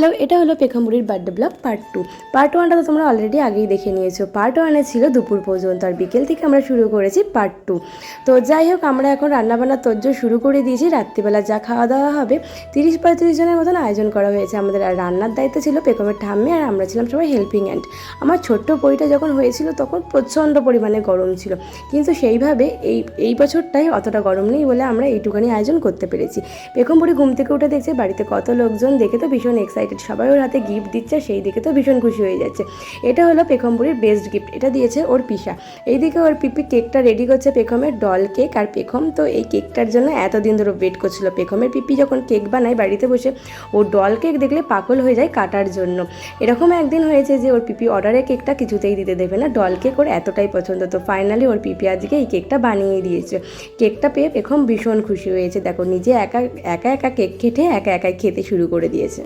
Hello, এটা হলো পেখমবুড়ির birthday blog part 2। Part 1টা তো তোমরা অলরেডি আগেই দেখে নিয়েছো। পার্ট 1-এ ছিল দুপুর পর্যন্ত, আর বিকেল থেকে আমরা শুরু করেছি পার্ট 2। তো যাই হোক, আমরা এখন রান্নাবান্নার তোড়জোড় শুরু করে দিয়েছি। রাত্রিবেলা যা খাওয়া দাওয়া হবে 30-35 জনের মতন আয়োজন করা হয়েছে আমাদের। আর রান্নার দায়িত্ব ছিল পেখমের ঠাম্মি, আর আমরা ছিলাম সবাই হেল্পিং হ্যান্ড। আমার ছোট্ট পরিটা যখন হয়েছিল তখন প্রচণ্ড পরিমাণে গরম ছিল, কিন্তু সেইভাবে এই বছরটাই অতটা গরম নেই বলে আমরা এইটুখানি আয়োজন করতে পেরেছি। পেখমবুড়ি ঘুম থেকে উঠে দেখছে বাড়িতে কত লোকজন, দেখে তো ভীষণ এক্সাইটেড। সবাই ওর হাতে গিফট দিচ্ছে, সেই দিকে তো ভীষণ খুশি হয়ে যাচ্ছে। এটা হলো পেখমবুড়ির বেস্ট গিফট, এটা দিয়েছে ওর পিসা। এইদিকে ওর পিপি কেকটা রেডি করছে, পেখমের ডল কেক। আর পেখম তো এই কেকটার জন্য এতদিন ধরে ওয়েট করছিল। পেখমের পিপি যখন কেক বানায় বাড়িতে বসে, ও ডল কেক দেখলে পাগল হয়ে যায় কাটার জন্য। এরকম একদিন হয়েছে যে ওর পিপি অর্ডারের কেকটা কিছুতেই দিতে দেবে না, ডল কেক ওর এতটাই পছন্দ। তো ফাইনালি ওর পিপি আজকে এই কেকটা বানিয়ে দিয়েছে। কেকটা পেয়ে পেখম ভীষণ খুশি হয়েছে। দেখো, নিজে একা একা কেক কেটে একা একাই খেতে শুরু করে দিয়েছে।